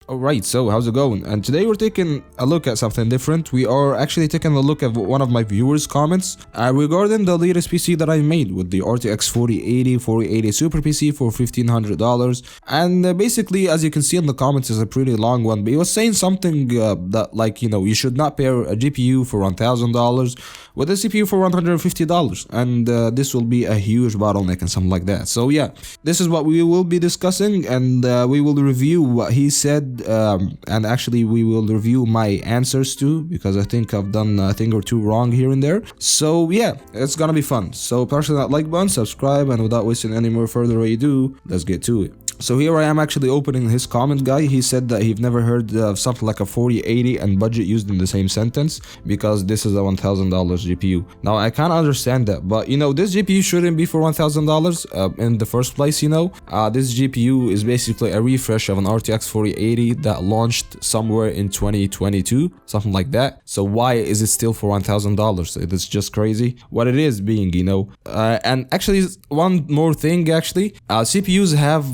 Alright, so how's it going? And today we're taking a look at something different. We are actually taking a look at one of my viewers' comments regarding the latest PC that I made with the RTX 4080 Super PC for $1,500. And basically, as you can see in the comments, is a pretty long one, but he was saying something that, like, you know, you should not pair a GPU for $1,000 with a CPU for $150, and this will be a huge bottleneck and something like that. So yeah, this is what we will be discussing, and we will review what he said. And actually we will review my answers too, because I think I've done a thing or two wrong here and there. So yeah, it's gonna be fun. So press that like button, subscribe, and without wasting any more further ado, let's get to it. So here I am actually opening his comment, guy. He said that he've never heard of something like a 4080 and budget used in the same sentence, because this is a $1,000 GPU. Now I can't understand that, but you know, this GPU shouldn't be for $1,000 in the first place, you know. This GPU is basically a refresh of an RTX 4080 that launched somewhere in 2022, something like that. So why is it still for $1,000? It's just crazy what it is being, you know. And actually, one more thing, actually, CPUs have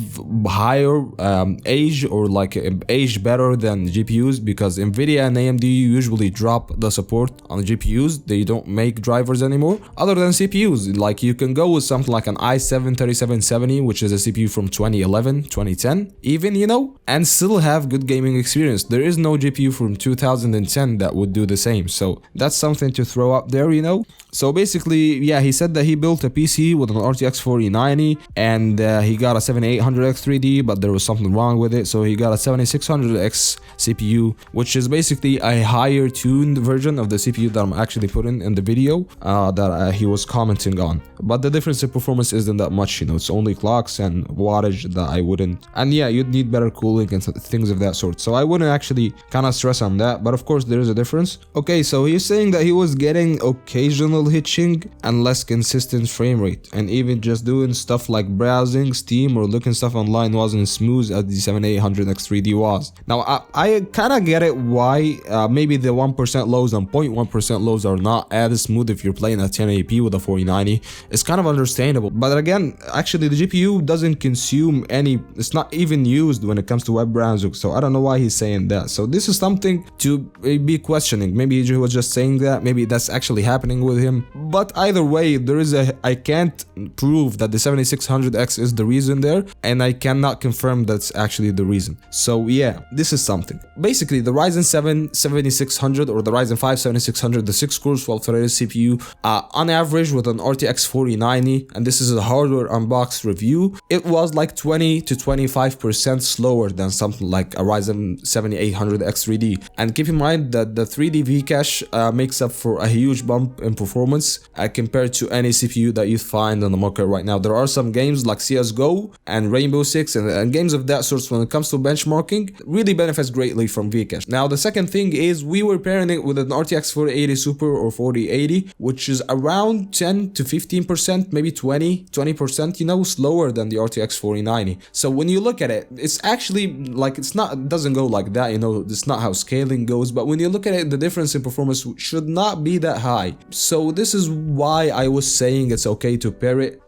higher age, or like age better than GPUs, because Nvidia and AMD usually drop the support on the GPUs. They don't make drivers anymore other than CPUs. Like, you can go with something like an i7-3770, which is a CPU from 2011, 2010 even, you know, and still have good gaming experience. There is no GPU from 2010 that would do the same, so that's something to throw up there, you know. So basically, yeah, he said that he built a PC with an RTX 4090, and he got a 7800X3D, but there was something wrong with it, so he got a 7600X CPU, which is basically a higher tuned version of the CPU that I'm actually putting in the video that he was commenting on. But the difference in performance isn't that much, you know. It's only clocks and wattage that I wouldn't, and yeah, you'd need better cooling and things of that sort, so I wouldn't actually kind of stress on that, but of course there is a difference. Okay, so he's saying that he was getting occasional hitching and less consistent frame rate, and even just doing stuff like browsing Steam or looking stuff online wasn't smooth as the 7800X3D was. Now I kind of get it why maybe the 1% lows and 0.1% lows are not as smooth if you're playing at 1080p with a 4090. It's kind of understandable, but again, actually the GPU doesn't consume any, it's not even used when it comes to web browsing, so I don't know why he's saying that. So this is something to be questioning. Maybe he was just saying that, maybe that's actually happening with him, but either way, there is I can't prove that the 7600X is the reason there, and I cannot confirm that's actually the reason. So yeah, this is something. Basically, the Ryzen 7 7600 or the Ryzen 5 7600, the 6 cores 12-threaded CPU, on average with an RTX 4090, and this is a hardware unboxed review, it was like 20 to 25% slower than something like a Ryzen 7800X3D. And keep in mind that the 3D Vcache makes up for a huge bump in performance compared to any CPU that you find on the market right now. There are some games like CSGO and Rainbow Six and games of that sort, when it comes to benchmarking, really benefits greatly from Vcache. Now the second thing is, we were pairing it with an RTX 4080 Super or 4080, which is around 10 to 15%, maybe 20%, you know, slower than the RTX 4090. So when you look at it, it's actually like, it doesn't go like that, you know, it's not how scaling goes, but when you look at it, the difference in performance should not be that high. So this is why I was saying it's okay to pair it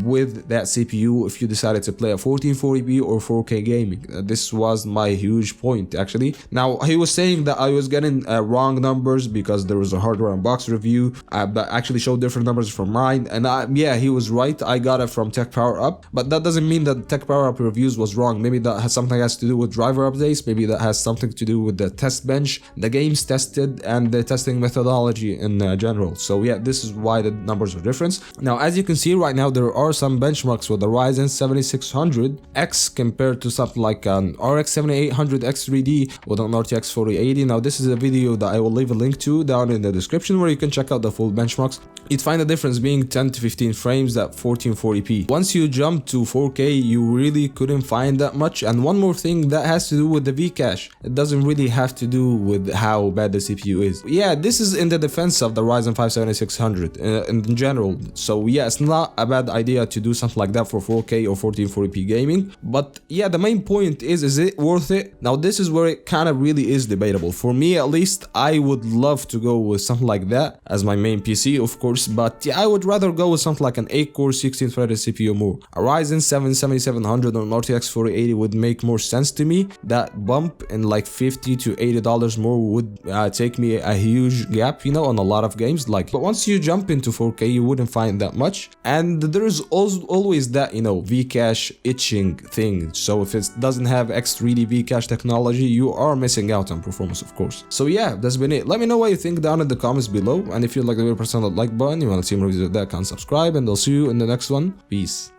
with that CPU if you decided to play a 1440p or 4K gaming. This was my huge point, actually. Now he was saying that I was getting wrong numbers because there was a hardware unbox review that actually showed different numbers from mine, and yeah, he was right. I got it from Tech Power Up, but that doesn't mean that Tech Power Up reviews was wrong. Maybe that has something to do with driver updates, maybe that has something to do with the test bench, the games tested, and the testing methodology in general. So yeah, this is why the numbers are different. Now as you can see right now, there are some benchmarks with the Ryzen 7600X compared to something like an RX 7800X3D with an RTX 4080. Now this is a video that I will leave a link to down in the description, where you can check out the full benchmarks. You'd find the difference being 10 to 15 frames at 1440p. Once you jump to 4K, you really couldn't find that much. And one more thing, that has to do with the Vcache. It doesn't really have to do with how bad the CPU is. Yeah, this is in the defense of the Ryzen 5 7600 in general. So yeah, it's not a bad idea to do something like that for 4K or 1440p gaming. But yeah, the main point is it worth it? Now this is where it kind of really is debatable. For me at least, I would love to go with something like that as my main PC, of course, but yeah, I would rather go with something like an 8-core 16-threaded CPU more. A Ryzen 7 7700 on RTX 4080 would make more sense to me. That bump in like $50 to $80 more would take me a huge gap, you know, on a lot of games. Like, but once you jump into 4K, you wouldn't find that much. And there's always that, you know, Vcache itching thing. So if it doesn't have X3D Vcache technology, you are missing out on performance, of course. So yeah, that's been it. Let me know what you think down in the comments below. And if you like the video, press on the like button. You want to see more videos like that, can subscribe, and I'll see you in the next one. Peace.